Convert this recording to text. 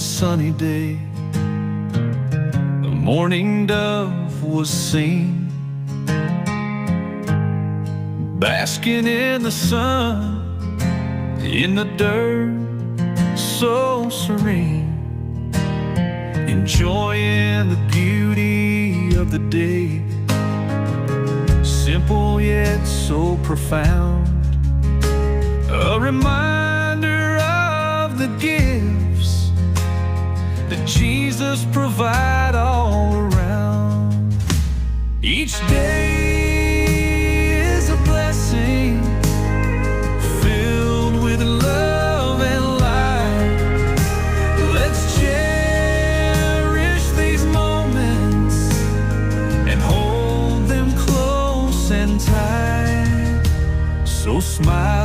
sunny day, the mourning dove was seen, basking in the sun, in the dirt, so serene, enjoying the beauty of the day, simple yet so profound, a reminder of the gifts that Jesus provide all around. Each day is a blessing, filled with love and light. Let's cherish these moments and hold them close and tight. So smile